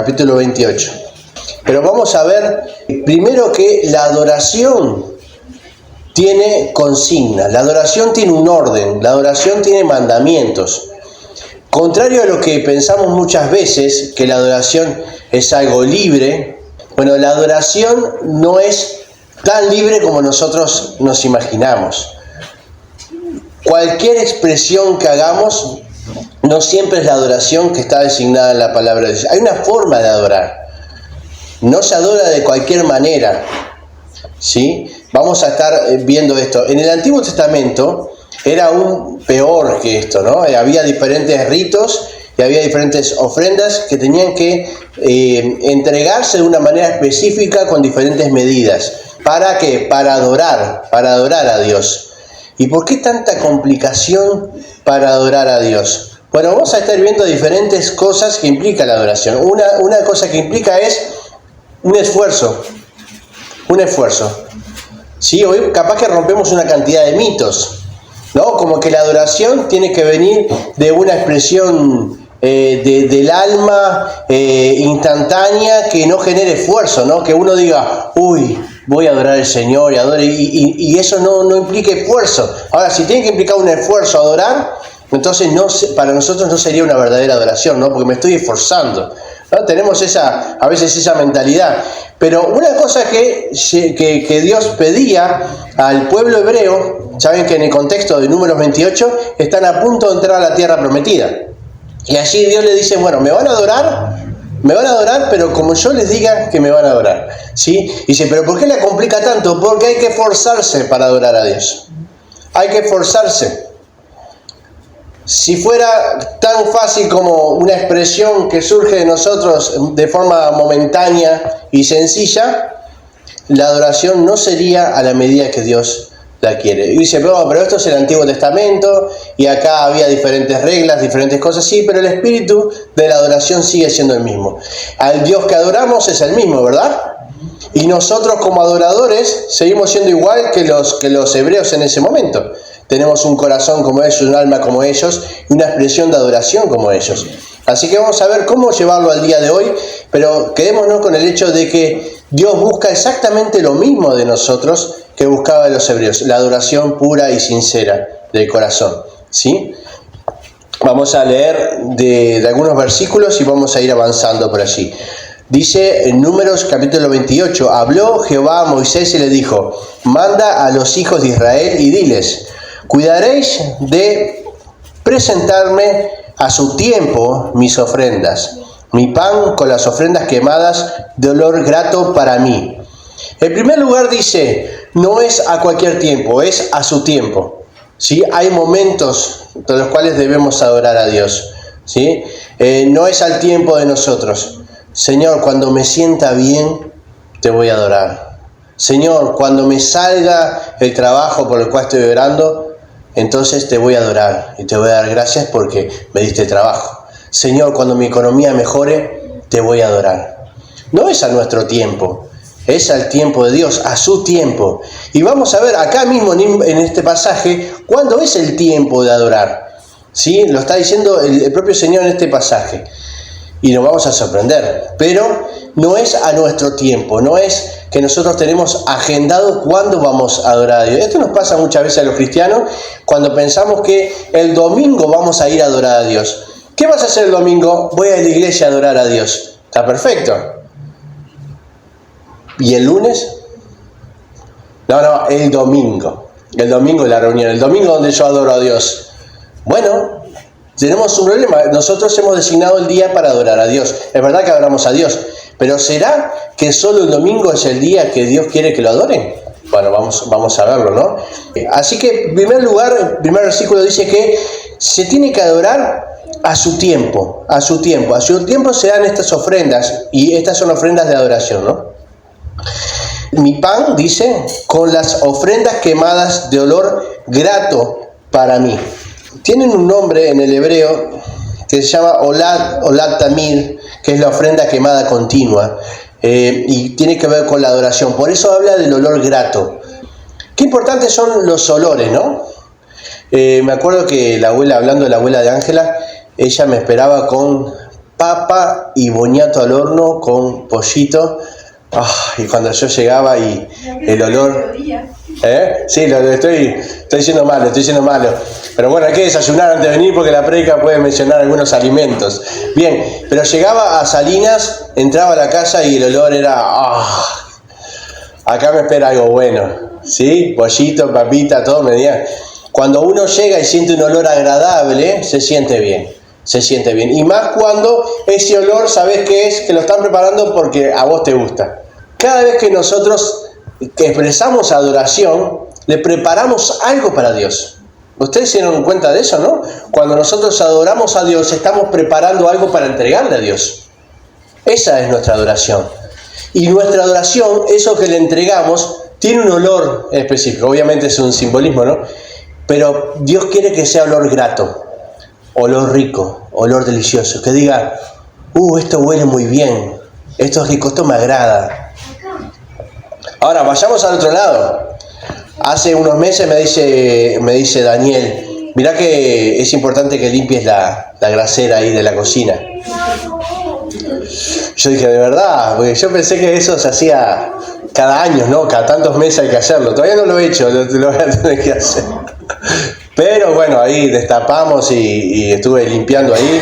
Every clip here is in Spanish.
capítulo 28. Pero vamos a ver primero que la adoración tiene consigna, la adoración tiene un orden, la adoración tiene mandamientos. Contrario a lo que pensamos muchas veces, que la adoración es algo libre, bueno, la adoración no es tan libre como nosotros nos imaginamos. Cualquier expresión que hagamos no siempre es la adoración que está designada en la palabra de Dios. Hay una forma de adorar. No se adora de cualquier manera, ¿sí? Vamos a estar viendo esto. En el Antiguo Testamento era aún peor que esto, ¿no? Había diferentes ritos y había diferentes ofrendas que tenían que entregarse de una manera específica con diferentes medidas. ¿Para qué? Para adorar a Dios. ¿Y por qué tanta complicación para adorar a Dios? Bueno, vamos a estar viendo diferentes cosas que implica la adoración. Una cosa que implica es un esfuerzo. Sí, hoy capaz que rompemos una cantidad de mitos, ¿no? Como que la adoración tiene que venir de una expresión del alma instantánea que no genere esfuerzo, ¿no? Que uno diga, uy, voy a adorar al Señor y eso no implica esfuerzo. Ahora, si tiene que implicar un esfuerzo adorar, entonces para nosotros no sería una verdadera adoración, ¿no? Porque me estoy esforzando, ¿no? Tenemos a veces esa mentalidad. Pero una cosa que Dios pedía al pueblo hebreo, saben que en el contexto de Números 28 están a punto de entrar a la tierra prometida. Y allí Dios le dice, bueno, me van a adorar, pero como yo les diga que me van a adorar, ¿sí? Y dice, pero ¿por qué la complica tanto? Porque hay que esforzarse para adorar a Dios. Hay que esforzarse. Si fuera tan fácil como una expresión que surge de nosotros de forma momentánea y sencilla, la adoración no sería a la medida que Dios la quiere. Y dice, pero esto es el Antiguo Testamento y acá había diferentes reglas, diferentes cosas, sí, pero el espíritu de la adoración sigue siendo el mismo. Al Dios que adoramos es el mismo, ¿verdad? Y nosotros como adoradores seguimos siendo igual que los hebreos en ese momento. Tenemos un corazón como ellos, un alma como ellos y una expresión de adoración como ellos. Así que vamos a ver cómo llevarlo al día de hoy, pero quedémonos con el hecho de que Dios busca exactamente lo mismo de nosotros que buscaba de los hebreos, la adoración pura y sincera del corazón, ¿sí? Vamos a leer de algunos versículos y vamos a ir avanzando por allí. Dice en Números capítulo 28, habló Jehová a Moisés y le dijo, manda a los hijos de Israel y diles, cuidaréis de presentarme a su tiempo mis ofrendas, mi pan con las ofrendas quemadas de olor grato para mí. En primer lugar dice, no es a cualquier tiempo, es a su tiempo, ¿sí? Hay momentos de los cuales debemos adorar a Dios, ¿sí? No es al tiempo de nosotros. Señor, cuando me sienta bien, te voy a adorar. Señor, cuando me salga el trabajo por el cual estoy orando, entonces te voy a adorar y te voy a dar gracias porque me diste trabajo. Señor, cuando mi economía mejore, te voy a adorar. No es a nuestro tiempo, es al tiempo de Dios, a su tiempo. Y vamos a ver acá mismo en este pasaje, ¿cuándo es el tiempo de adorar? ¿Sí? Lo está diciendo el propio Señor en este pasaje. Y nos vamos a sorprender, pero no es a nuestro tiempo, no es que nosotros tenemos agendado cuándo vamos a adorar a Dios. Esto nos pasa muchas veces a los cristianos cuando pensamos que el domingo vamos a ir a adorar a Dios. ¿Qué vas a hacer el domingo? Voy a la iglesia a adorar a Dios. Está perfecto. ¿Y el lunes? No, el domingo. El domingo es la reunión, el domingo donde yo adoro a Dios. Bueno, tenemos un problema. Nosotros hemos designado el día para adorar a Dios. Es verdad que adoramos a Dios, pero ¿será que solo el domingo es el día que Dios quiere que lo adoren? Bueno, vamos a verlo, ¿no? Así que, en primer lugar, el primer versículo dice que se tiene que adorar a su tiempo, a su tiempo. A su tiempo se dan estas ofrendas, y estas son ofrendas de adoración, ¿no? Mi pan, dice, con las ofrendas quemadas de olor grato para mí. Tienen un nombre en el hebreo que se llama Olad Tamid, que es la ofrenda quemada continua, y tiene que ver con la adoración. Por eso habla del olor grato. Qué importantes son los olores, ¿no? Me acuerdo que hablando de la abuela de Ángela, ella me esperaba con papa y boniato al horno con pollito. Y cuando yo llegaba y el olor... Sí, lo estoy diciendo malo. Pero bueno, hay que desayunar antes de venir porque la prédica puede mencionar algunos alimentos. Bien, pero llegaba a Salinas, entraba a la casa y el olor era... acá me espera algo bueno. ¿Sí? Pollito, papita, todo me decían. Cuando uno llega y siente un olor agradable, se siente bien. Y más cuando ese olor, ¿sabes qué es? Que lo están preparando porque a vos te gusta. Cada vez que nosotros expresamos adoración, le preparamos algo para Dios. Ustedes se dieron cuenta de eso, ¿no? Cuando nosotros adoramos a Dios, estamos preparando algo para entregarle a Dios. Esa es nuestra adoración. Y nuestra adoración, eso que le entregamos, tiene un olor específico. Obviamente es un simbolismo, ¿no? Pero Dios quiere que sea olor grato, olor rico, olor delicioso. Que diga, esto huele muy bien, esto es rico, esto me agrada. Ahora, vayamos al otro lado. Hace unos meses me dice Daniel, mirá que es importante que limpies la grasera ahí de la cocina. Yo dije, ¿de verdad? Porque yo pensé que eso se hacía cada año, ¿no? Cada tantos meses hay que hacerlo. Todavía no lo he hecho, lo voy a tener que hacer. Pero bueno, ahí destapamos y estuve limpiando ahí.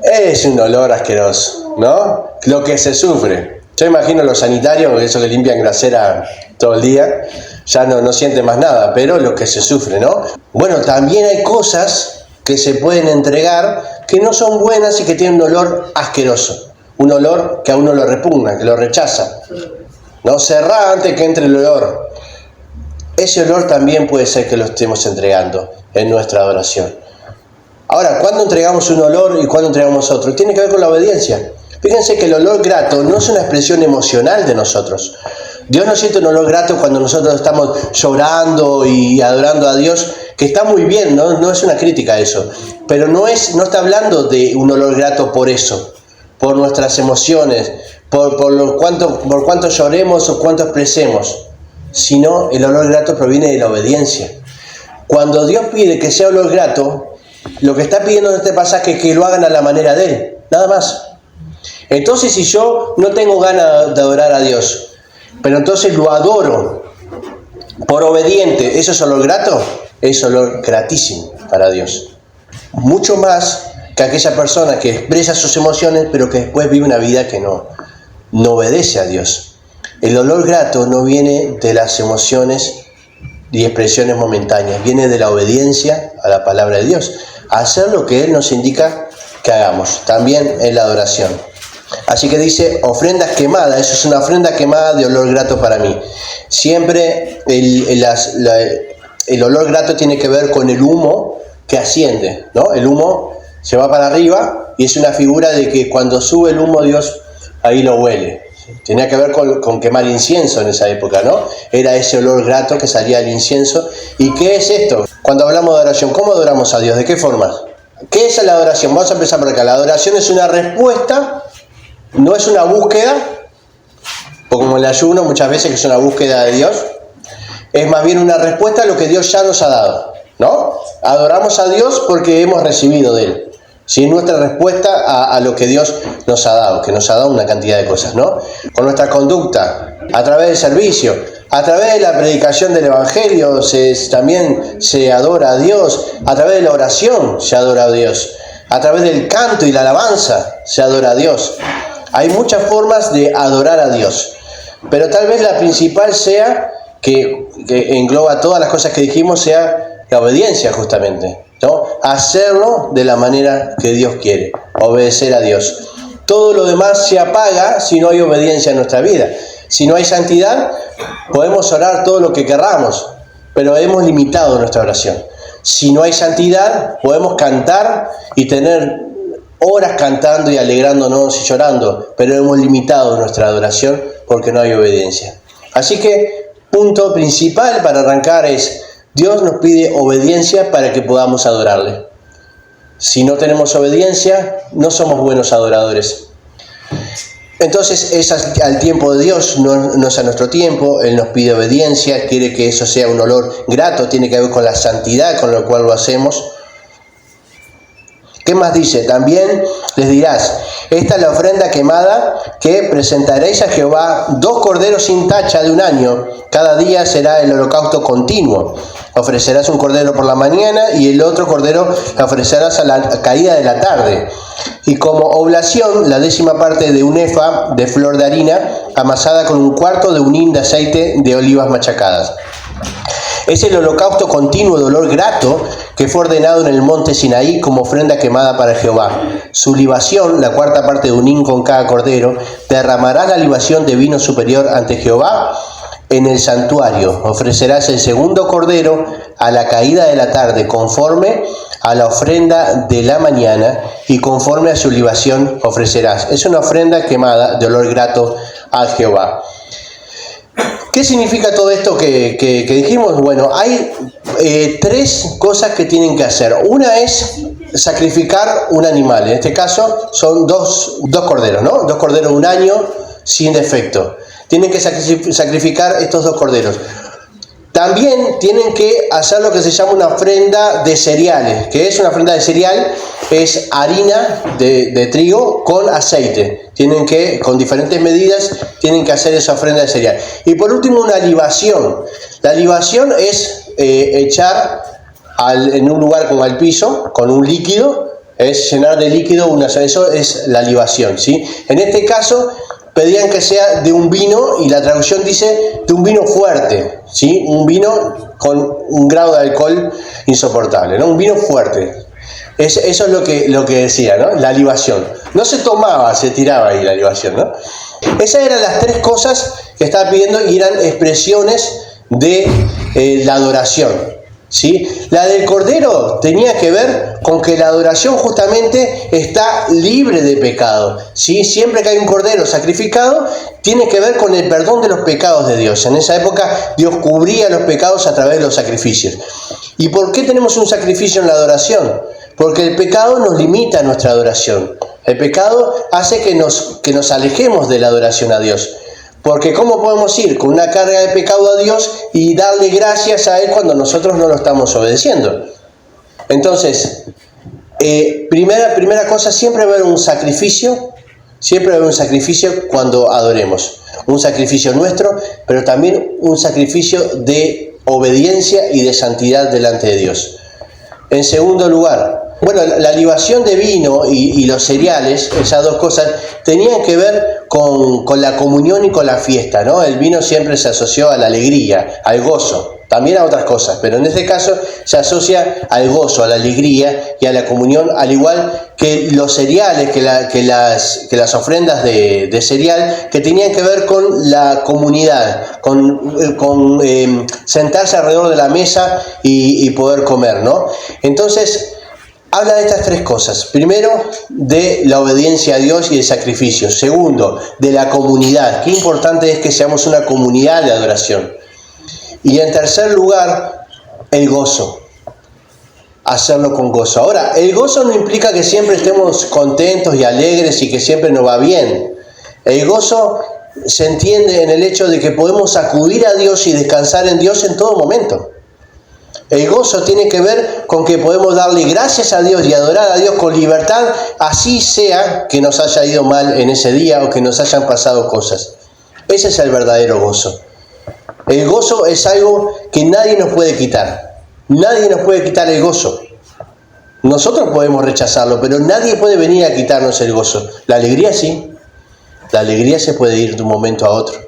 Es un olor asqueroso, ¿no? Lo que se sufre. Yo imagino los sanitarios, esos que limpian grasera todo el día, ya no sienten más nada, pero lo que se sufre, ¿no? Bueno, también hay cosas que se pueden entregar que no son buenas y que tienen un olor asqueroso. Un olor que a uno lo repugna, que lo rechaza. ¿No? Cerrá antes que entre el olor. Ese olor también puede ser que lo estemos entregando en nuestra adoración. Ahora, ¿cuándo entregamos un olor y cuándo entregamos otro? Tiene que ver con la obediencia. Fíjense que el olor grato no es una expresión emocional de nosotros. Dios no siente un olor grato cuando nosotros estamos llorando y adorando a Dios, que está muy bien, no es una crítica a eso. Pero no está hablando de un olor grato por eso, por nuestras emociones, por cuánto lloremos o cuánto expresemos, sino el olor grato proviene de la obediencia. Cuando Dios pide que sea olor grato, lo que está pidiendo en este pasaje es que lo hagan a la manera de Él, nada más. Entonces, si yo no tengo ganas de adorar a Dios, pero entonces lo adoro por obediente, ¿eso es olor grato? Es olor gratísimo para Dios. Mucho más que aquella persona que expresa sus emociones, pero que después vive una vida que no obedece a Dios. El olor grato no viene de las emociones y expresiones momentáneas, viene de la obediencia a la palabra de Dios, a hacer lo que Él nos indica que hagamos, también en la adoración. Así que dice ofrendas quemadas, eso es una ofrenda quemada de olor grato para mí. Siempre el olor grato tiene que ver con el humo que asciende, ¿no? El humo se va para arriba y es una figura de que cuando sube el humo Dios ahí lo huele. Tenía que ver con quemar incienso en esa época, ¿no? Era ese olor grato que salía del incienso. ¿Y qué es esto? Cuando hablamos de adoración, ¿cómo adoramos a Dios? ¿De qué forma? ¿Qué es la adoración? Vamos a empezar por acá. La adoración es una respuesta, no es una búsqueda, o como el ayuno muchas veces que es una búsqueda de Dios, es más bien una respuesta a lo que Dios ya nos ha dado, ¿no? Adoramos a Dios porque hemos recibido de Él. ¿Sí? Nuestra respuesta a lo que Dios nos ha dado, que nos ha dado una cantidad de cosas, ¿no? Con nuestra conducta, a través del servicio, a través de la predicación del Evangelio también se adora a Dios, a través de la oración se adora a Dios, a través del canto y la alabanza se adora a Dios. Hay muchas formas de adorar a Dios, pero tal vez la principal sea, que engloba todas las cosas que dijimos, sea la obediencia justamente, ¿no? Hacerlo de la manera que Dios quiere, obedecer a Dios. Todo lo demás se apaga si no hay obediencia en nuestra vida. Si no hay santidad, podemos orar todo lo que querramos, pero hemos limitado nuestra oración. Si no hay santidad, podemos cantar y tener horas cantando y alegrándonos y llorando, pero hemos limitado nuestra adoración porque no hay obediencia. Así que, punto principal para arrancar es, Dios nos pide obediencia para que podamos adorarle. Si no tenemos obediencia, no somos buenos adoradores. Entonces es al tiempo de Dios, no es a nuestro tiempo. Él nos pide obediencia, quiere que eso sea un olor grato, tiene que ver con la santidad con la cual lo hacemos. ¿Qué más dice? También les dirás, esta es la ofrenda quemada que presentaréis a Jehová, 2 corderos sin tacha de un año. Cada día será el holocausto continuo. Ofrecerás un cordero por la mañana y el otro cordero lo ofrecerás a la caída de la tarde. Y como oblación, la 10ª parte de un efa de flor de harina amasada con 1/4 de un hin de aceite de olivas machacadas. Es el holocausto continuo de olor grato que fue ordenado en el monte Sinaí como ofrenda quemada para Jehová. Su libación, la 4ª parte de un hin con cada cordero, derramarás la libación de vino superior ante Jehová en el santuario. Ofrecerás el segundo cordero a la caída de la tarde, conforme a la ofrenda de la mañana, y conforme a su libación ofrecerás. Es una ofrenda quemada de olor grato a Jehová. ¿Qué significa todo esto que dijimos? Bueno, hay 3 cosas que tienen que hacer. Una es sacrificar un animal. En este caso son dos corderos, ¿no? 2 corderos de un año sin defecto. Tienen que sacrificar estos 2 corderos. También tienen que hacer lo que se llama una ofrenda de cereales. ¿Qué es una ofrenda de cereal? Es harina de trigo con aceite. Tienen que, con diferentes medidas, tienen que hacer esa ofrenda de cereal. Y por último, una libación. La libación es echar en un lugar como al piso, con un líquido, es llenar de líquido, eso es la libación, ¿sí? En este caso, pedían que sea de un vino, y la traducción dice de un vino fuerte, ¿sí? Un vino con un grado de alcohol insoportable, ¿no? Un vino fuerte. Eso es lo que decía, ¿no? La libación. No se tomaba, se tiraba ahí la libación, ¿no? Esas eran las 3 cosas que estaba pidiendo y eran expresiones de la adoración, ¿sí? La del cordero tenía que ver con que la adoración justamente está libre de pecado, ¿sí? Siempre que hay un cordero sacrificado, tiene que ver con el perdón de los pecados de Dios. En esa época Dios cubría los pecados a través de los sacrificios. ¿Y por qué tenemos un sacrificio en la adoración? Porque el pecado nos limita nuestra adoración. El pecado hace que nos alejemos de la adoración a Dios. Porque ¿cómo podemos ir con una carga de pecado a Dios y darle gracias a Él cuando nosotros no lo estamos obedeciendo? Entonces, primera cosa, siempre va a haber un sacrificio, cuando adoremos. Un sacrificio nuestro, pero también un sacrificio de obediencia y de santidad delante de Dios. En segundo lugar, bueno, la libación de vino y los cereales, esas 2 cosas, tenían que ver con la comunión y con la fiesta, ¿no? El vino siempre se asoció a la alegría, al gozo, también a otras cosas, pero en este caso se asocia al gozo, a la alegría y a la comunión, al igual que los cereales, que las ofrendas de cereal, que tenían que ver con la comunidad, con sentarse alrededor de la mesa y poder comer, ¿no? Entonces, habla de estas 3 cosas. Primero, de la obediencia a Dios y el sacrificio. Segundo, de la comunidad. Qué importante es que seamos una comunidad de adoración. Y en tercer lugar, el gozo. Hacerlo con gozo. Ahora, el gozo no implica que siempre estemos contentos y alegres y que siempre nos va bien. El gozo se entiende en el hecho de que podemos acudir a Dios y descansar en Dios en todo momento. El gozo tiene que ver con que podemos darle gracias a Dios y adorar a Dios con libertad, así sea que nos haya ido mal en ese día o que nos hayan pasado cosas. Ese es el verdadero gozo. El gozo es algo que nadie nos puede quitar. Nadie nos puede quitar el gozo. Nosotros podemos rechazarlo, pero nadie puede venir a quitarnos el gozo. La alegría sí. La alegría se puede ir de un momento a otro.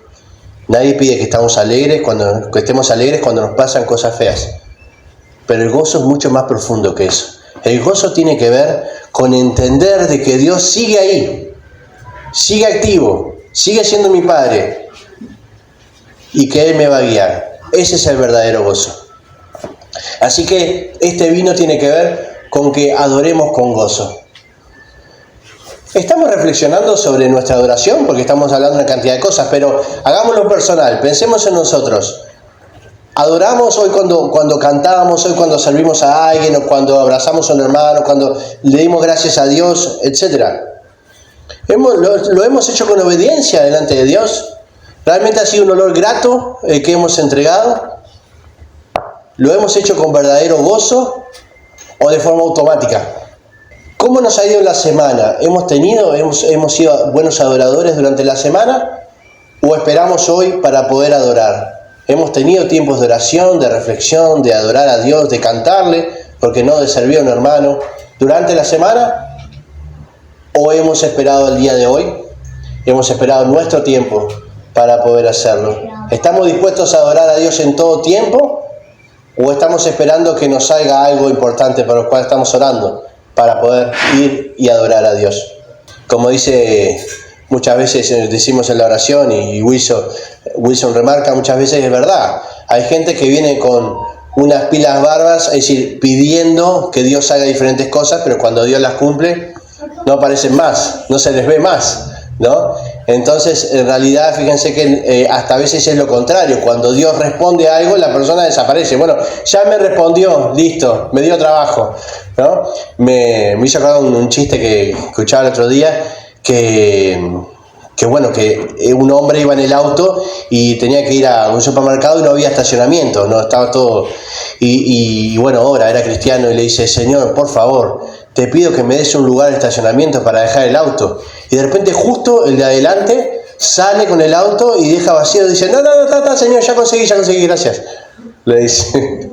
Nadie pide que estemos alegres cuando nos pasan cosas feas. Pero el gozo es mucho más profundo que eso. El gozo tiene que ver con entender de que Dios sigue ahí, sigue activo, sigue siendo mi Padre y que Él me va a guiar. Ese es el verdadero gozo. Así que este vino tiene que ver con que adoremos con gozo. Estamos reflexionando sobre nuestra adoración porque estamos hablando de una cantidad de cosas, pero hagámoslo personal, pensemos en nosotros. Adoramos hoy cuando cantábamos, hoy cuando servimos a alguien, o cuando abrazamos a un hermano, cuando le dimos gracias a Dios, etc. Lo hemos hecho con obediencia delante de Dios. ¿Realmente ha sido un olor grato el que hemos entregado? ¿Lo hemos hecho con verdadero gozo o de forma automática? ¿Cómo nos ha ido en la semana? ¿Hemos sido buenos adoradores durante la semana? ¿O esperamos hoy para poder adorar? ¿Hemos tenido tiempos de oración, de reflexión, de adorar a Dios, de cantarle, porque no, de servir a un hermano durante la semana? ¿O hemos esperado el día de hoy? ¿Hemos esperado nuestro tiempo para poder hacerlo? ¿Estamos dispuestos a adorar a Dios en todo tiempo? ¿O estamos esperando que nos salga algo importante para lo cual estamos orando, para poder ir y adorar a Dios? Como dice, muchas veces decimos en la oración, y Wilson remarca muchas veces, es verdad, hay gente que viene con unas pilas barbas, es decir, pidiendo que Dios haga diferentes cosas, pero cuando Dios las cumple, no aparecen más, no se les ve más, ¿no? Entonces, en realidad, fíjense que hasta a veces es lo contrario. Cuando Dios responde a algo, la persona desaparece. Bueno, ya me respondió, listo, me dio trabajo, ¿no? Me hizo acordar un chiste que escuchaba el otro día, que un hombre iba en el auto y tenía que ir a un supermercado y no había estacionamiento, no estaba todo. Y bueno, ahora era cristiano y le dice: Señor, por favor, te pido que me des un lugar de estacionamiento para dejar el auto. Y de repente justo el de adelante sale con el auto y deja vacío. Dice: no, señor, ya conseguí, gracias. Le dice.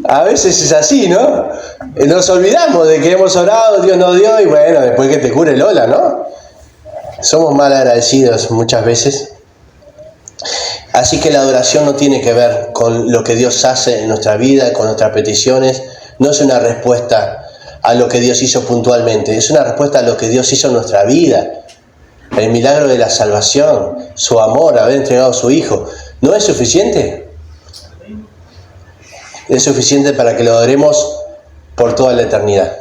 A veces es así, ¿no? Nos olvidamos de que hemos orado, Dios nos dio, y bueno, después que te cure el hola, ¿no? Somos mal agradecidos muchas veces. Así que la adoración no tiene que ver con lo que Dios hace en nuestra vida, con nuestras peticiones. No es una respuesta a lo que Dios hizo puntualmente, es una respuesta a lo que Dios hizo en nuestra vida. El milagro de la salvación, su amor, haber entregado a su Hijo. ¿No es suficiente? Es suficiente para que lo adoremos por toda la eternidad.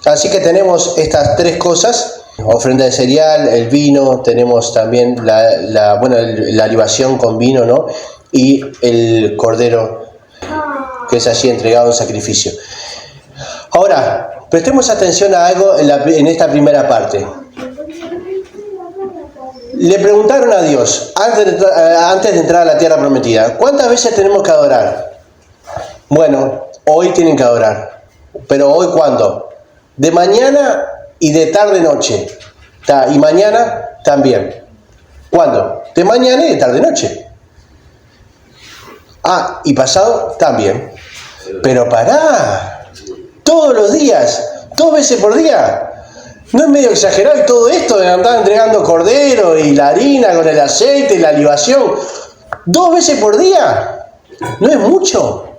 Así que tenemos estas tres cosas: ofrenda de cereal, el vino, tenemos también la libación con vino, ¿no? Y el cordero, que es allí entregado en sacrificio. Ahora, prestemos atención a algo en esta primera parte. Le preguntaron a Dios, antes de entrar a la tierra prometida: ¿cuántas veces tenemos que adorar? Bueno, hoy tienen que adorar. ¿Pero hoy cuándo? De mañana y de tarde-noche. Y mañana también. ¿Cuándo? De mañana y de tarde-noche. Y pasado también. Pero pará. Todos los días. 2 veces por día. ¿No es medio exagerado y todo esto de andar entregando cordero y la harina con el aceite y la libación? 2 veces por día. ¿No es mucho?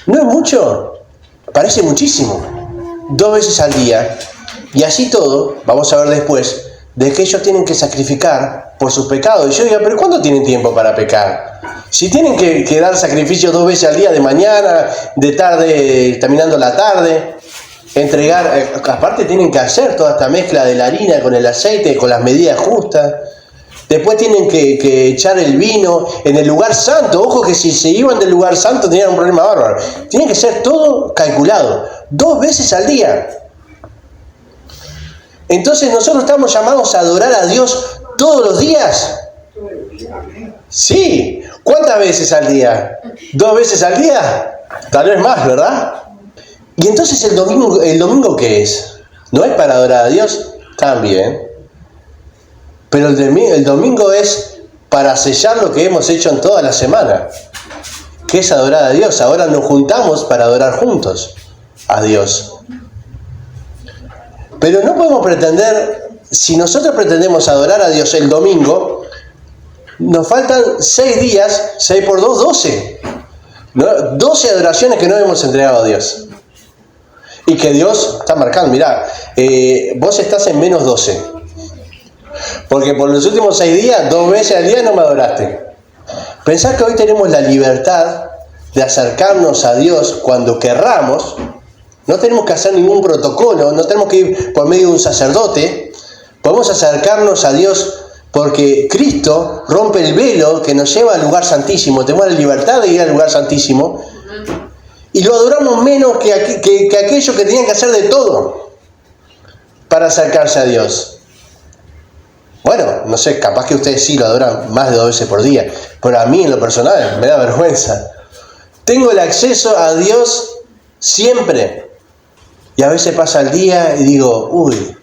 ¿No es mucho? Parece muchísimo. 2 veces al día. Y así todo, vamos a ver después, de que ellos tienen que sacrificar por sus pecados. Y yo digo: ¿pero cuándo tienen tiempo para pecar? Si tienen que dar sacrificio 2 veces al día, de mañana, de tarde, terminando la tarde, entregar, aparte tienen que hacer toda esta mezcla de la harina con el aceite, con las medidas justas. Después tienen que echar el vino en el lugar santo. Ojo que si se iban del lugar santo tenían un problema bárbaro. Tiene que ser todo calculado. 2 veces al día. Entonces nosotros estamos llamados a adorar a Dios todos los días. Sí. ¿Cuántas veces al día? 2 veces al día. Tal vez más, ¿verdad? Y entonces el domingo ¿qué es? ¿No es para adorar a Dios? También. Pero el domingo es para sellar lo que hemos hecho en toda la semana, que es adorar a Dios. Ahora nos juntamos para adorar juntos a Dios. Pero no podemos pretender, si nosotros pretendemos adorar a Dios el domingo, nos faltan 6 días, 6 por 2, 12. ¿No? 12 adoraciones que no hemos entregado a Dios. Y que Dios está marcando: mirá, vos estás en menos 12. Porque por los últimos 6 días, 2 veces al día no me adoraste. Pensá que hoy tenemos la libertad de acercarnos a Dios cuando querramos. No tenemos que hacer ningún protocolo, no tenemos que ir por medio de un sacerdote. Podemos acercarnos a Dios porque Cristo rompe el velo que nos lleva al lugar santísimo. Tenemos la libertad de ir al lugar santísimo. Y lo adoramos menos que aquellos que tenían que hacer de todo para acercarse a Dios. Bueno, no sé, capaz que ustedes sí lo adoran más de 2 veces por día, pero a mí en lo personal me da vergüenza. Tengo el acceso a Dios siempre. Y a veces pasa el día y digo, uy,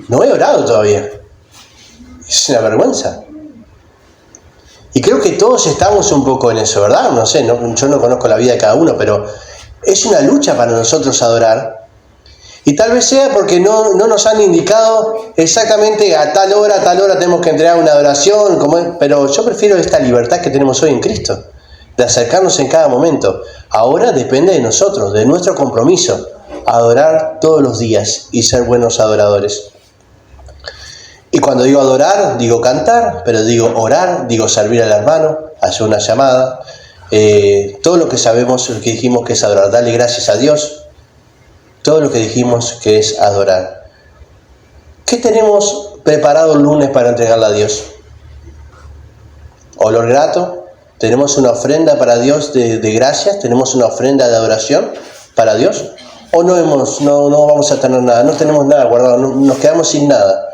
no he orado todavía. Es una vergüenza. Y creo que todos estamos un poco en eso, ¿verdad? No sé, yo no conozco la vida de cada uno, pero es una lucha para nosotros adorar. Y tal vez sea porque no nos han indicado exactamente a tal hora tenemos que entregar una adoración, pero yo prefiero esta libertad que tenemos hoy en Cristo, de acercarnos en cada momento. Ahora depende de nosotros, de nuestro compromiso, adorar todos los días y ser buenos adoradores. Y cuando digo adorar, digo cantar, pero digo orar, digo servir al hermano, hacer una llamada, todo lo que sabemos, lo que dijimos que es adorar, darle gracias a Dios, todo lo que dijimos que es adorar. ¿Qué tenemos preparado el lunes para entregarle a Dios? Olor grato, tenemos una ofrenda para Dios de gracias, tenemos una ofrenda de adoración para Dios, o no vamos a tener nada, no tenemos nada guardado, nos quedamos sin nada.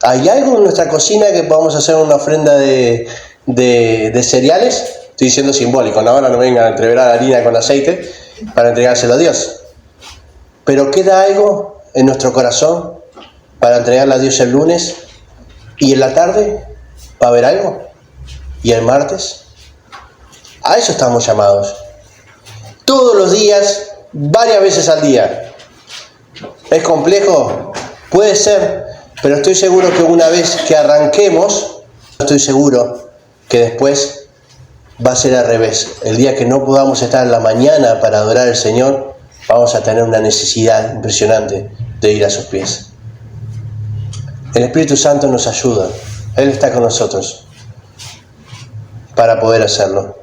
¿Hay algo en nuestra cocina que podamos hacer una ofrenda de cereales? Estoy diciendo simbólico, ahora no vengan a entreverar harina con aceite para entregárselo a Dios. Pero ¿queda algo en nuestro corazón para entregarle a Dios el lunes? ¿Y en la tarde va a haber algo? ¿Y el martes? A eso estamos llamados. Todos los días, varias veces al día. ¿Es complejo? Puede ser, pero estoy seguro que una vez que arranquemos, estoy seguro que después va a ser al revés. El día que no podamos estar en la mañana para adorar al Señor, vamos a tener una necesidad impresionante de ir a sus pies. El Espíritu Santo nos ayuda. Él está con nosotros para poder hacerlo.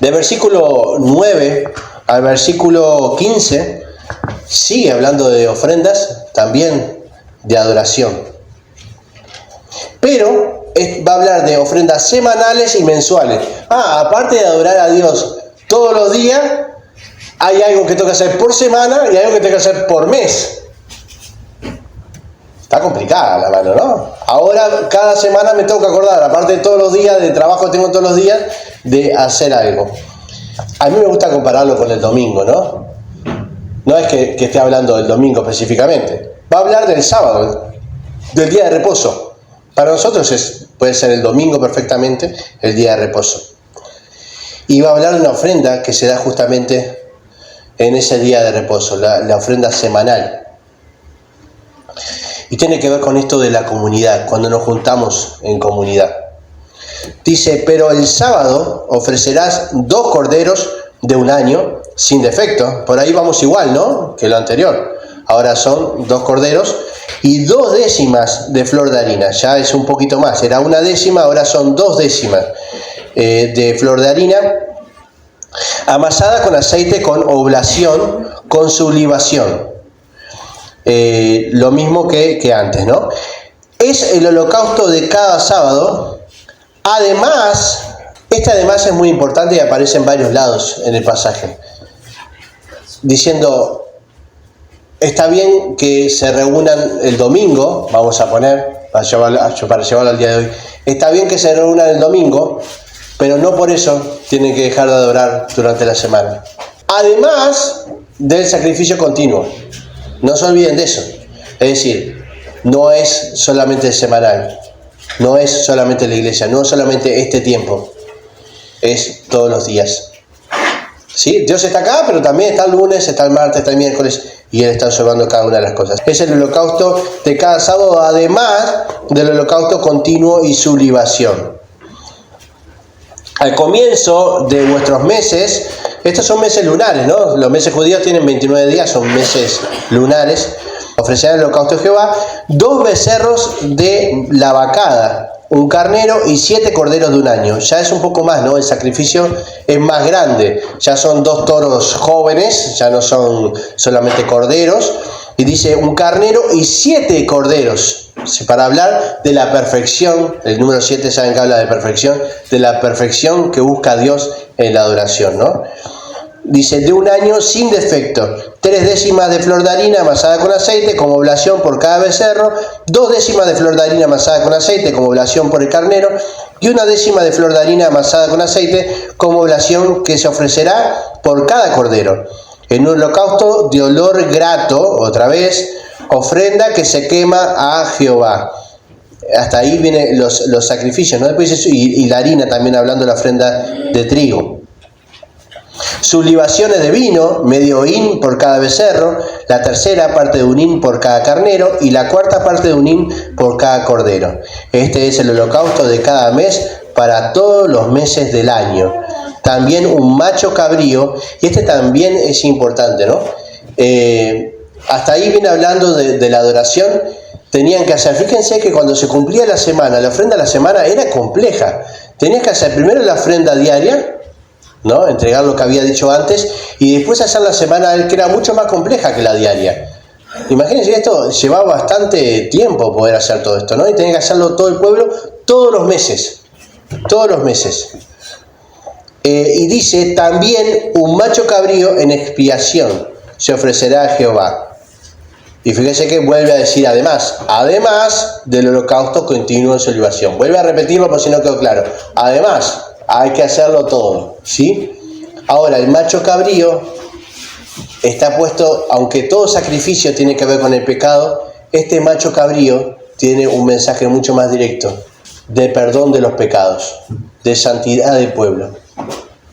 De versículo 9 al versículo 15 sigue hablando de ofrendas, también de adoración. Pero va a hablar de ofrendas semanales y mensuales. Aparte de adorar a Dios todos los días, hay algo que tengo que hacer por semana y algo que tengo que hacer por mes. Está complicada la mano, ¿no? Ahora cada semana me tengo que acordar, aparte de todos los días de trabajo que tengo todos los días, de hacer algo. A mí me gusta compararlo con el domingo, ¿no? No es que esté hablando del domingo específicamente. Va a hablar del sábado, del día de reposo. Para nosotros puede ser el domingo perfectamente, el día de reposo. Y va a hablar de una ofrenda que se da justamente en ese día de reposo, la ofrenda semanal. Y tiene que ver con esto de la comunidad, cuando nos juntamos en comunidad. Dice, pero el sábado ofrecerás 2 corderos de un año, sin defecto. Por ahí vamos igual, ¿no?, que lo anterior. Ahora son 2 corderos y 2 décimas de flor de harina. Ya es un poquito más, era 1 décima, ahora son 2 décimas de flor de harina, amasada con aceite, con oblación, con su libación. Lo mismo que antes, ¿no? Es el holocausto de cada sábado. Además, además es muy importante y aparece en varios lados en el pasaje, diciendo, está bien que se reúnan el domingo, vamos a poner, para llevarlo al día de hoy, está bien que se reúnan el domingo, pero no por eso tienen que dejar de adorar durante la semana. Además del sacrificio continuo, no se olviden de eso. Es decir, no es solamente semanal, no es solamente la iglesia, no es solamente este tiempo, es todos los días. ¿Sí? Dios está acá, pero también está el lunes, está el martes, está el miércoles, y Él está observando cada una de las cosas. Es el holocausto de cada sábado, además del holocausto continuo y su libación. Al comienzo de vuestros meses, estos son meses lunares, ¿no? Los meses judíos tienen 29 días, son meses lunares. Ofrecerán el holocausto de Jehová 2 becerros de la vacada, 1 carnero y 7 corderos de un año. Ya es un poco más, ¿no? El sacrificio es más grande. Ya son 2 toros jóvenes, ya no son solamente corderos. Y dice 1 carnero y 7 corderos. Para hablar de la perfección, el número 7 saben que habla de perfección, de la perfección que busca Dios en la adoración, ¿no? dice, de un año sin defecto, 3 décimas de flor de harina amasada con aceite como oblación por cada becerro, 2 décimas de flor de harina amasada con aceite como oblación por el carnero, y 1 décima de flor de harina amasada con aceite como oblación que se ofrecerá por cada cordero. En un holocausto de olor grato, otra vez, ofrenda que se quema a Jehová. Hasta ahí vienen los sacrificios, ¿no? Después dice, y la harina también, hablando de la ofrenda de trigo. Sus libaciones de vino, medio hin por cada becerro, la tercera parte de un hin por cada carnero y la cuarta parte de un hin por cada cordero. Este es el holocausto de cada mes para todos los meses del año. También un macho cabrío, y este también es importante, ¿no? Hasta ahí viene hablando de la adoración. Tenían que hacer, fíjense que cuando se cumplía la semana, la ofrenda a la semana era compleja. Tenías que hacer primero la ofrenda diaria, ¿no? Entregar lo que había dicho antes, y después hacer la semana, que era mucho más compleja que la diaria. Imagínense, esto llevaba bastante tiempo poder hacer todo esto, ¿no? Y tenía que hacerlo todo el pueblo todos los meses. Y dice, también un macho cabrío en expiación se ofrecerá a Jehová. Y fíjense que vuelve a decir además del holocausto continuo en su libación. Vuelve a repetirlo por si no quedó claro. Además, hay que hacerlo todo, ¿sí? Ahora, el macho cabrío está puesto, aunque todo sacrificio tiene que ver con el pecado, este macho cabrío tiene un mensaje mucho más directo, de perdón de los pecados, de santidad del pueblo.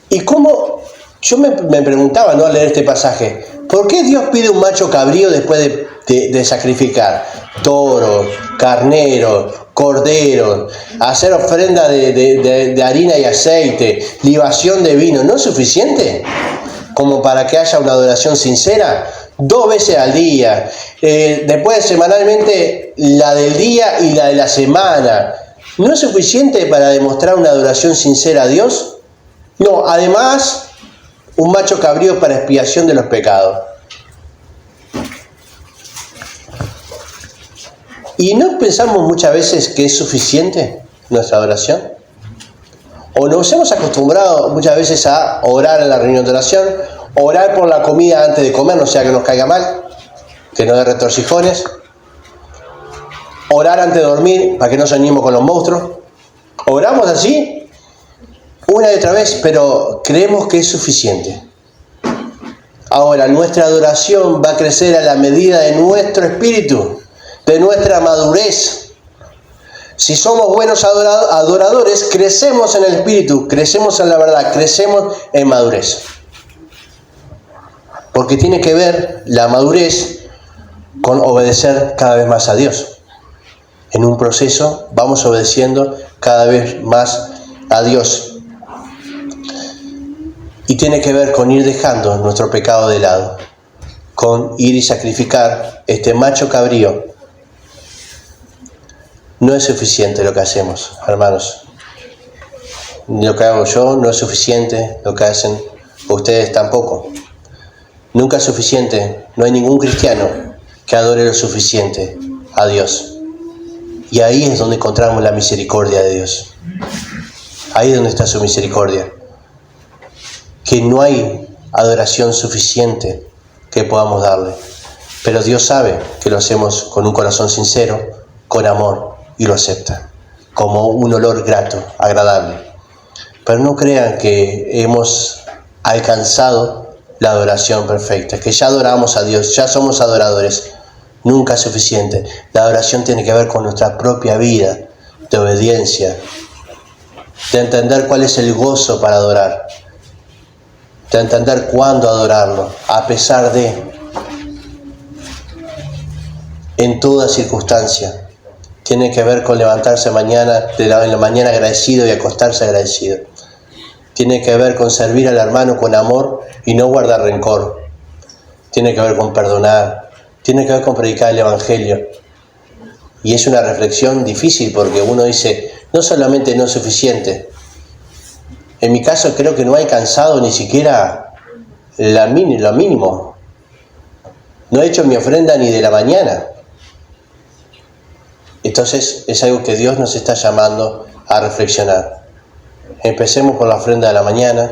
Y cómo, yo me preguntaba, ¿no?, al leer este pasaje, ¿por qué Dios pide un macho cabrío después de sacrificar toro, carnero, cordero, hacer ofrenda de harina y aceite, libación de vino? ¿No es suficiente como para que haya una adoración sincera? 2 veces al día, después semanalmente la del día y la de la semana. ¿No es suficiente para demostrar una adoración sincera a Dios? No, además, un macho cabrío para expiación de los pecados. ¿Y no pensamos muchas veces que es suficiente nuestra adoración? ¿O nos hemos acostumbrado muchas veces a orar en la reunión de oración, orar por la comida antes de comer, no sea que nos caiga mal, que no dé retorcijones, orar antes de dormir para que no soñemos con los monstruos? Oramos así una y otra vez, pero creemos que es suficiente. Ahora, nuestra adoración va a crecer a la medida de nuestro espíritu, de nuestra madurez. Si somos buenos adoradores, crecemos en el espíritu, crecemos en la verdad, crecemos en madurez. Porque tiene que ver la madurez con obedecer cada vez más a Dios. En un proceso vamos obedeciendo cada vez más a Dios. Y tiene que ver con ir dejando nuestro pecado de lado, con ir y sacrificar este macho cabrío. No es suficiente lo que hacemos, hermanos. Lo que hago yo no es suficiente, lo que hacen ustedes tampoco. Nunca es suficiente, no hay ningún cristiano que adore lo suficiente a Dios. Y ahí es donde encontramos la misericordia de Dios. Ahí es donde está su misericordia. Que no hay adoración suficiente que podamos darle. Pero Dios sabe que lo hacemos con un corazón sincero, con amor, y lo acepta como un olor grato, agradable. Pero no crean que hemos alcanzado la adoración perfecta, que ya adoramos a Dios, ya somos adoradores. Nunca es suficiente. La adoración tiene que ver con nuestra propia vida de obediencia, de entender cuál es el gozo para adorar, de entender cuándo adorarlo, a pesar de, en toda circunstancia. Tiene que ver con levantarse en la mañana agradecido y acostarse agradecido. Tiene que ver con servir al hermano con amor y no guardar rencor. Tiene que ver con perdonar. Tiene que ver con predicar el Evangelio. Y es una reflexión difícil porque uno dice, no solamente no es suficiente. En mi caso creo que no he alcanzado ni siquiera lo mínimo. No he hecho mi ofrenda ni de la mañana. Entonces es algo que Dios nos está llamando a reflexionar. Empecemos por la ofrenda de la mañana,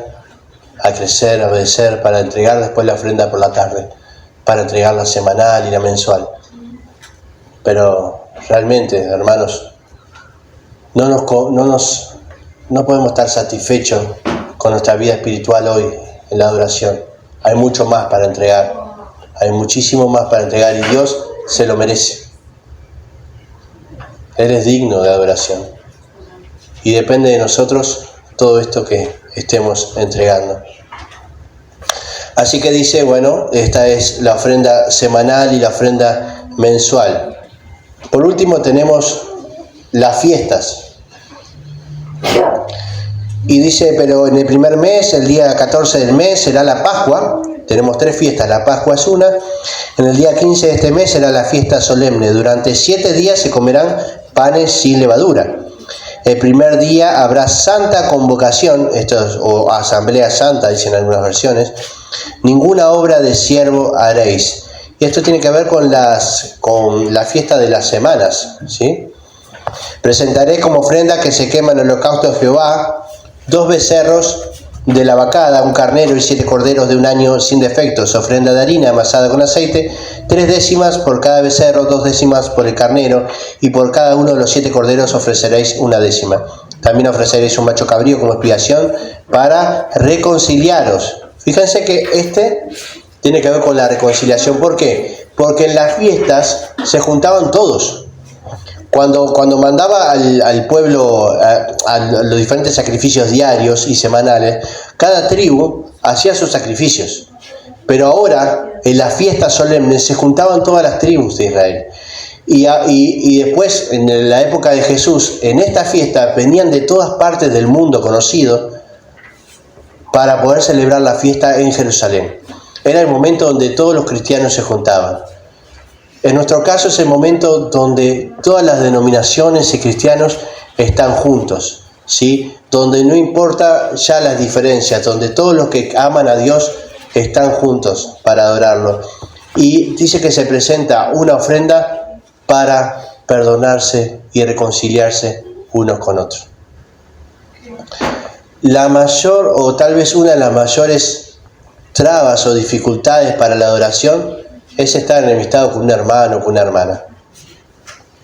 a crecer, a obedecer, para entregar después la ofrenda por la tarde, para entregar la semanal y la mensual. Pero realmente, hermanos, no podemos estar satisfechos con nuestra vida espiritual hoy en la adoración. Hay mucho más para entregar, hay muchísimo más para entregar y Dios se lo merece. Él es digno de adoración y depende de nosotros todo esto que estemos entregando. Así que dice, bueno, esta es la ofrenda semanal y la ofrenda mensual. Por último tenemos las fiestas. Y dice, pero en el primer mes, el día 14 del mes, será la Pascua. Tenemos 3 fiestas, la Pascua es una. En el día 15 de este mes será la fiesta solemne. Durante 7 días se comerán panes sin levadura. El primer día habrá santa convocación, o asamblea santa, dicen algunas versiones. Ninguna obra de siervo haréis. Y esto tiene que ver con la fiesta de las semanas, ¿sí? Presentaré como ofrenda que se quema en el holocausto de Jehová 2 becerros de la vacada, un carnero y 7 corderos de un año sin defectos, ofrenda de harina amasada con aceite, 3 décimas por cada becerro, 2 décimas por el carnero, y por cada uno de los 7 corderos ofreceréis 1 décima. También ofreceréis un macho cabrío como expiación para reconciliaros. Fíjense que este tiene que ver con la reconciliación. ¿Por qué? Porque en las fiestas se juntaban todos. Cuando mandaba al pueblo a los diferentes sacrificios diarios y semanales, cada tribu hacía sus sacrificios. Pero ahora, en las fiestas solemnes, se juntaban todas las tribus de Israel. Y después, en la época de Jesús, en esta fiesta venían de todas partes del mundo conocido para poder celebrar la fiesta en Jerusalén. Era el momento donde todos los cristianos se juntaban. En nuestro caso es el momento donde todas las denominaciones y cristianos están juntos, ¿sí? Donde no importa ya las diferencias, donde todos los que aman a Dios están juntos para adorarlo. Y dice que se presenta una ofrenda para perdonarse y reconciliarse unos con otros. La mayor, o tal vez una de las mayores trabas o dificultades para la adoración es estar enemistado con un hermano o con una hermana.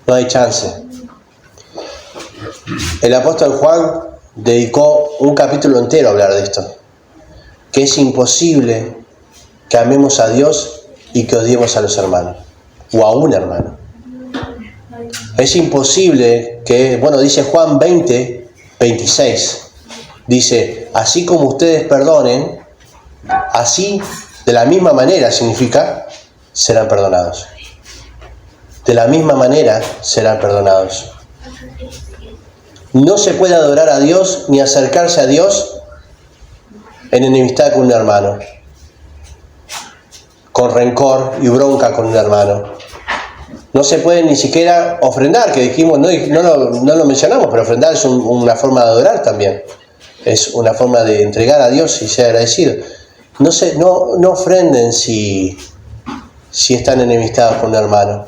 No hay chance. El apóstol Juan dedicó un capítulo entero a hablar de esto. Que es imposible que amemos a Dios y que odiemos a los hermanos. O a un hermano. Es imposible que, bueno, dice Juan 20, 26. Dice, así como ustedes perdonen, así, de la misma manera significa, serán perdonados. De la misma manera serán perdonados. No se puede adorar a Dios ni acercarse a Dios en enemistad con un hermano, con rencor y bronca con un hermano. No se puede ni siquiera ofrendar, que dijimos, no lo mencionamos, pero ofrendar es una forma de adorar también. Es una forma de entregar a Dios y ser agradecido. No ofrenden si están enemistados con un hermano,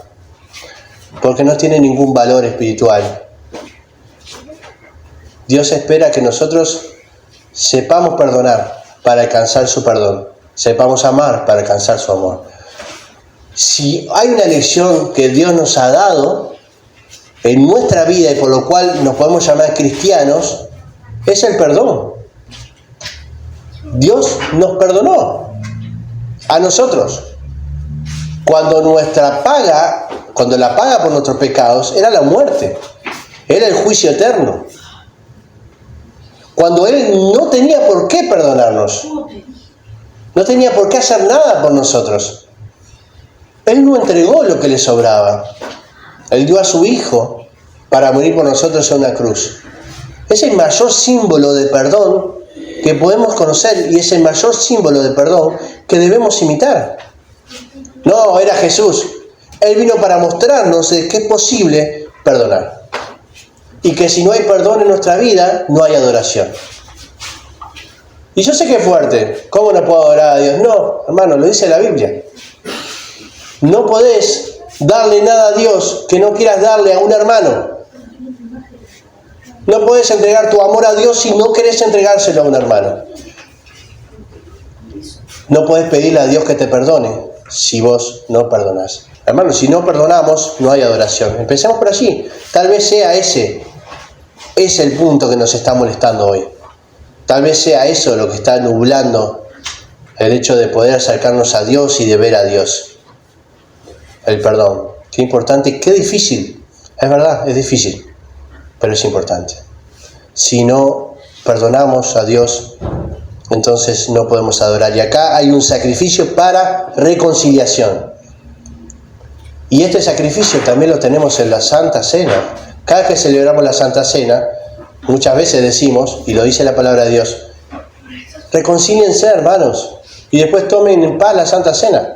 porque no tiene ningún valor espiritual. Dios espera que nosotros sepamos perdonar para alcanzar su perdón, sepamos amar para alcanzar su amor. Si hay una lección que Dios nos ha dado en nuestra vida y por lo cual nos podemos llamar cristianos, es el perdón. Dios nos perdonó a nosotros. Cuando la paga por nuestros pecados era la muerte, era el juicio eterno. Cuando Él no tenía por qué perdonarnos, no tenía por qué hacer nada por nosotros. Él no entregó lo que le sobraba. Él dio a su Hijo para morir por nosotros en una cruz. Es el mayor símbolo de perdón que podemos conocer y es el mayor símbolo de perdón que debemos imitar. No, era Jesús. Él vino para mostrarnos que es posible perdonar. Y que si no hay perdón en nuestra vida, no hay adoración. Y yo sé que es fuerte. ¿Cómo no puedo adorar a Dios? No, hermano, lo dice la Biblia. No podés darle nada a Dios que no quieras darle a un hermano. No podés entregar tu amor a Dios si no querés entregárselo a un hermano. No podés pedirle a Dios que te perdone si vos no perdonás. Hermanos, si no perdonamos, no hay adoración. Empecemos por allí. Tal vez sea ese el punto que nos está molestando hoy. Tal vez sea eso lo que está nublando el hecho de poder acercarnos a Dios y de ver a Dios. El perdón. Qué importante, qué difícil. Es verdad, es difícil, pero es importante. Si no perdonamos a Dios, entonces no podemos adorar. Y acá hay un sacrificio para reconciliación. Y este sacrificio también lo tenemos en la Santa Cena. Cada vez que celebramos la Santa Cena, muchas veces decimos, y lo dice la palabra de Dios, reconcíliense, hermanos, y después tomen en paz la Santa Cena.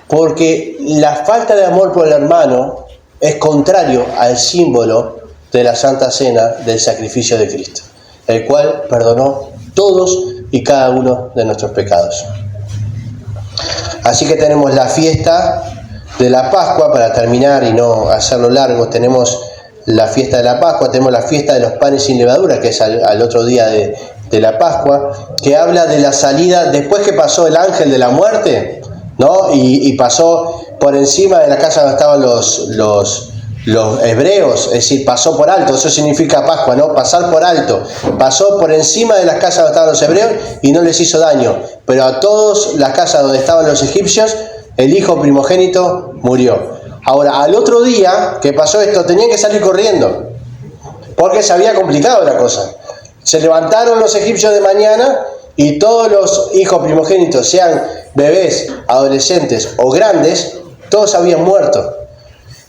Porque la falta de amor por el hermano es contrario al símbolo de la Santa Cena del sacrificio de Cristo, el cual perdonó todos y cada uno de nuestros pecados. Así que tenemos la fiesta de la Pascua, para terminar y no hacerlo largo, tenemos la fiesta de la Pascua, tenemos la fiesta de los panes sin levadura, que es al otro día de la Pascua, que habla de la salida, después que pasó el ángel de la muerte, ¿no? Y pasó por encima de la casa donde estaban los hebreos, es decir, pasó por alto, eso significa Pascua, ¿no? Pasar por alto, pasó por encima de las casas donde estaban los hebreos y no les hizo daño, pero a todas las casas donde estaban los egipcios, el hijo primogénito murió. Ahora, al otro día que pasó esto, tenían que salir corriendo, porque se había complicado la cosa. Se levantaron los egipcios de mañana y todos los hijos primogénitos, sean bebés, adolescentes o grandes, todos habían muerto.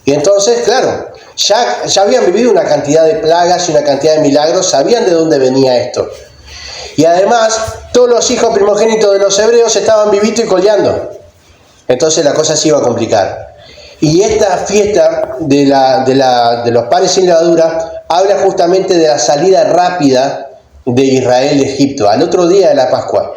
Y entonces, claro, ya habían vivido una cantidad de plagas y una cantidad de milagros, sabían de dónde venía esto. Y además, todos los hijos primogénitos de los hebreos estaban vivitos y coleando. Entonces la cosa se iba a complicar. Y esta fiesta de los panes sin levadura habla justamente de la salida rápida de Israel de Egipto, al otro día de la Pascua.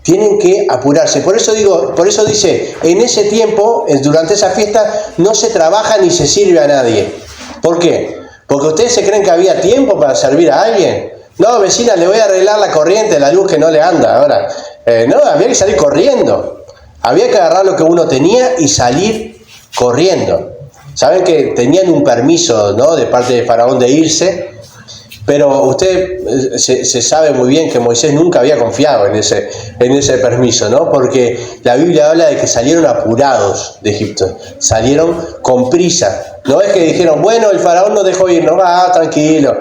Tienen que apurarse. Por eso dice, en ese tiempo, durante esa fiesta, no se trabaja ni se sirve a nadie. ¿Por qué? Porque ustedes se creen que había tiempo para servir a alguien. No, vecina, le voy a arreglar la corriente, la luz que no le anda ahora. No, había que salir corriendo. Había que agarrar lo que uno tenía y salir corriendo. Saben que tenían un permiso, ¿no?, de parte de Faraón de irse. Pero usted se sabe muy bien que Moisés nunca había confiado en ese permiso, ¿no? Porque la Biblia habla de que salieron apurados de Egipto, salieron con prisa. No es que dijeron, bueno, el faraón nos dejó ir, no, tranquilo,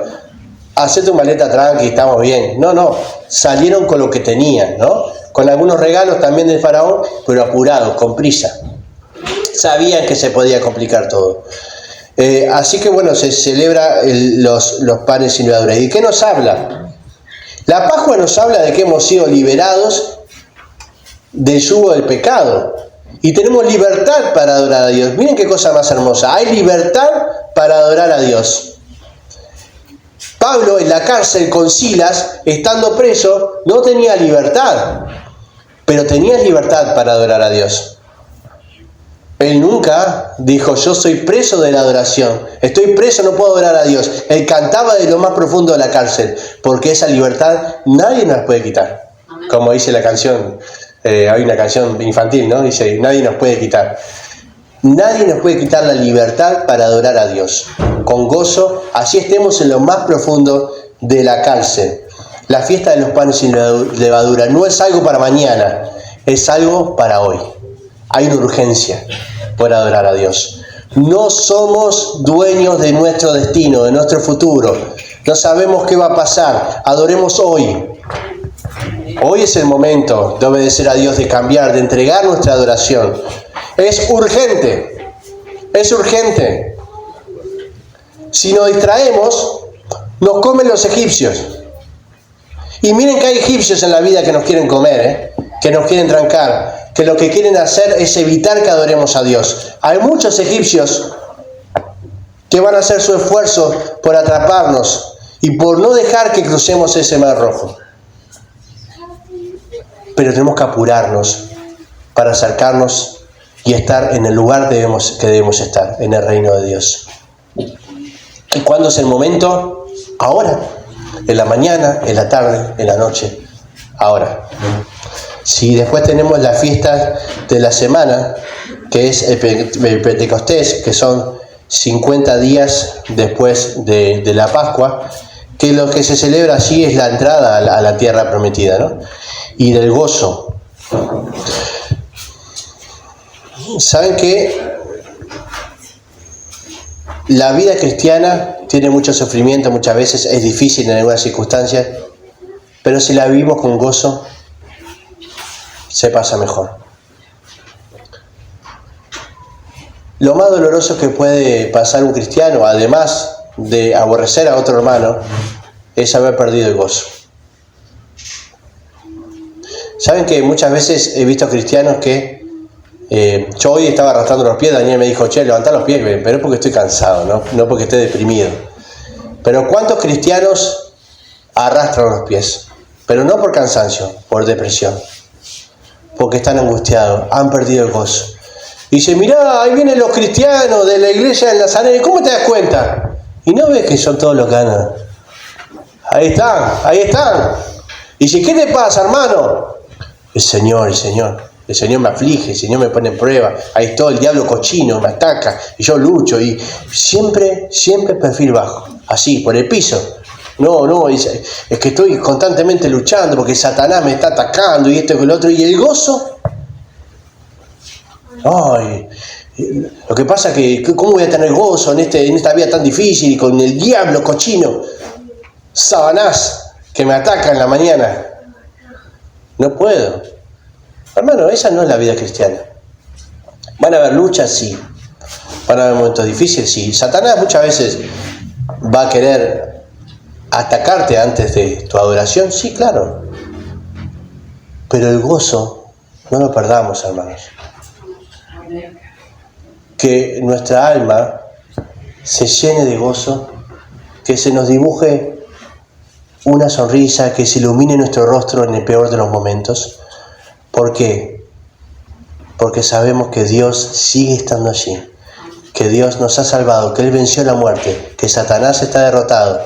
hacé tu maleta tranqui, estamos bien. No, salieron con lo que tenían, ¿no? Con algunos regalos también del faraón, pero apurados, con prisa. Sabían que se podía complicar todo. Así que bueno, se celebra los panes sin levadura. ¿Y qué nos habla? La Pascua nos habla de que hemos sido liberados del yugo del pecado. Y tenemos libertad para adorar a Dios. Miren qué cosa más hermosa. Hay libertad para adorar a Dios. Pablo en la cárcel con Silas, estando preso, no tenía libertad. Pero tenía libertad para adorar a Dios. Él nunca dijo, yo soy preso de la adoración, estoy preso, no puedo adorar a Dios. Él cantaba de lo más profundo de la cárcel, porque esa libertad nadie nos puede quitar. Amén. Como dice la canción, hay una canción infantil, ¿no? Dice, nadie nos puede quitar. Nadie nos puede quitar la libertad para adorar a Dios. Con gozo, así estemos en lo más profundo de la cárcel. La fiesta de los panes sin levadura no es algo para mañana, es algo para hoy. Hay una urgencia por adorar a Dios. No somos dueños de nuestro destino, de nuestro futuro. No sabemos qué va a pasar. Adoremos hoy. Hoy es el momento de obedecer a Dios, de cambiar, de entregar nuestra adoración. Es urgente. Es urgente. Si nos distraemos, nos comen los egipcios. Y miren que hay egipcios en la vida que nos quieren comer, que nos quieren trancar, que lo que quieren hacer es evitar que adoremos a Dios. Hay muchos egipcios que van a hacer su esfuerzo por atraparnos y por no dejar que crucemos ese mar rojo. Pero tenemos que apurarnos para acercarnos y estar en el lugar que debemos estar, en el reino de Dios. ¿Y cuándo es el momento? Ahora, en la mañana, en la tarde, en la noche. Ahora, si después tenemos la fiesta de la semana, que es el Pentecostés, que son 50 días después de la Pascua, que lo que se celebra allí es la entrada a la tierra prometida, ¿no? Y del gozo. ¿Saben que la vida cristiana tiene mucho sufrimiento, muchas veces es difícil en algunas circunstancias, pero si la vivimos con gozo, se pasa mejor? Lo más doloroso que puede pasar un cristiano, además de aborrecer a otro hermano, es haber perdido el gozo. ¿Saben que muchas veces he visto cristianos que yo hoy estaba arrastrando los pies, Daniel me dijo, che, levantá los pies, pero es porque estoy cansado, no porque esté deprimido. Pero ¿cuántos cristianos arrastran los pies? Pero no por cansancio, por depresión. Porque están angustiados, han perdido el gozo. Y dice, mirá, ahí vienen los cristianos de la iglesia del Nazareno, ¿cómo te das cuenta? Y no ves que son todos los ganas. Ahí están. Y dice, ¿qué te pasa, hermano? El Señor me aflige, el Señor me pone en prueba. Ahí está el diablo cochino, me ataca, y yo lucho, y siempre perfil bajo, así, por el piso. No, es que estoy constantemente luchando porque Satanás me está atacando, y esto y lo otro, y el gozo. Ay, lo que pasa es que, ¿cómo voy a tener gozo en esta vida tan difícil, y con el diablo cochino, Satanás, que me ataca en la mañana? No puedo. Hermano, esa no es la vida cristiana. Van a haber luchas, sí. Van a haber momentos difíciles, sí. Satanás muchas veces va a querer atacarte antes de tu adoración, sí, claro. Pero el gozo no lo perdamos, hermanos. Que nuestra alma se llene de gozo, que se nos dibuje una sonrisa, que se ilumine nuestro rostro en el peor de los momentos. ¿Por qué? Porque sabemos que Dios sigue estando allí, que Dios nos ha salvado, que Él venció la muerte, que Satanás está derrotado.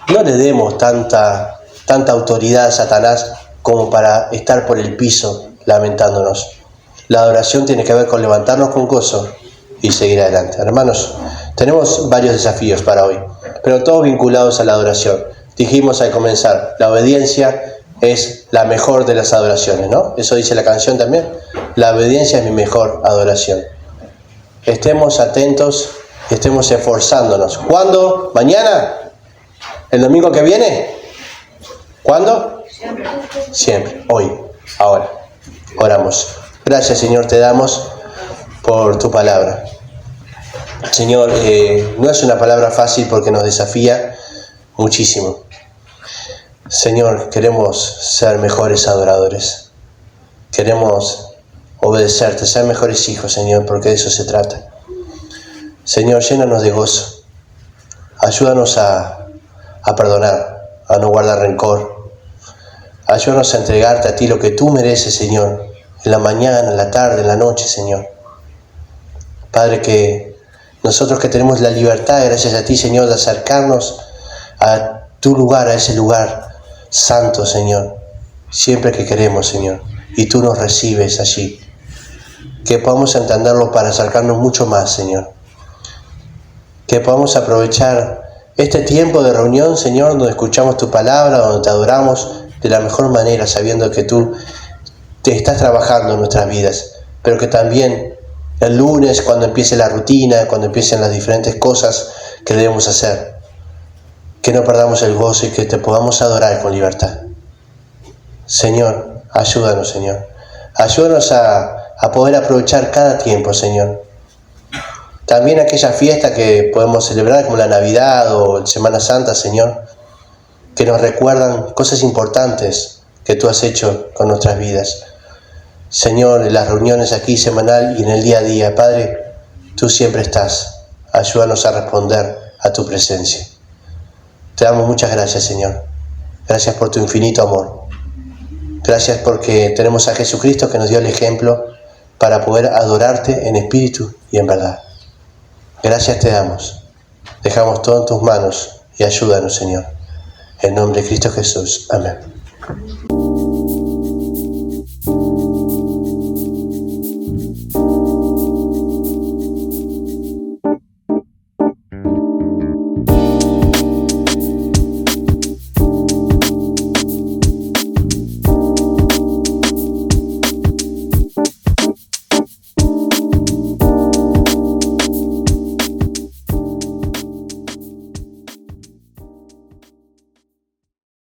No le demos tanta autoridad a Satanás como para estar por el piso lamentándonos. La adoración tiene que ver con levantarnos con gozo y seguir adelante. Hermanos, tenemos varios desafíos para hoy, pero todos vinculados a la adoración. Dijimos al comenzar, la obediencia es la mejor de las adoraciones, ¿no? Eso dice la canción también. La obediencia es mi mejor adoración. Estemos atentos, estemos esforzándonos. ¿Cuándo? ¿Mañana? ¿El domingo que viene? ¿Cuándo? Siempre. Hoy. Ahora. Oramos. Gracias, Señor, te damos por tu palabra. Señor, no es una palabra fácil porque nos desafía muchísimo. Señor, queremos ser mejores adoradores. Queremos obedecerte, ser mejores hijos, Señor, porque de eso se trata. Señor, llénanos de gozo. Ayúdanos a perdonar, a no guardar rencor. Ayúdanos a entregarte a ti lo que tú mereces, Señor, en la mañana, en la tarde, en la noche, Señor. Padre, que nosotros que tenemos la libertad, gracias a ti, Señor, de acercarnos a tu lugar, a ese lugar santo, Señor, siempre que queremos, Señor, y tú nos recibes allí. Que podamos entenderlo para acercarnos mucho más, Señor. Que podamos aprovechar este tiempo de reunión, Señor, donde escuchamos tu palabra, donde te adoramos de la mejor manera, sabiendo que tú te estás trabajando en nuestras vidas, pero que también el lunes, cuando empiece la rutina, cuando empiecen las diferentes cosas que debemos hacer, que no perdamos el gozo y que te podamos adorar con libertad. Señor, ayúdanos, Señor. Ayúdanos a poder aprovechar cada tiempo, Señor. También aquella fiesta que podemos celebrar como la Navidad o Semana Santa, Señor, que nos recuerdan cosas importantes que tú has hecho con nuestras vidas. Señor, en las reuniones aquí semanal y en el día a día, Padre, tú siempre estás. Ayúdanos a responder a tu presencia. Te damos muchas gracias, Señor. Gracias por tu infinito amor. Gracias porque tenemos a Jesucristo que nos dio el ejemplo para poder adorarte en espíritu y en verdad. Gracias te damos. Dejamos todo en tus manos y ayúdanos, Señor. En nombre de Cristo Jesús. Amén.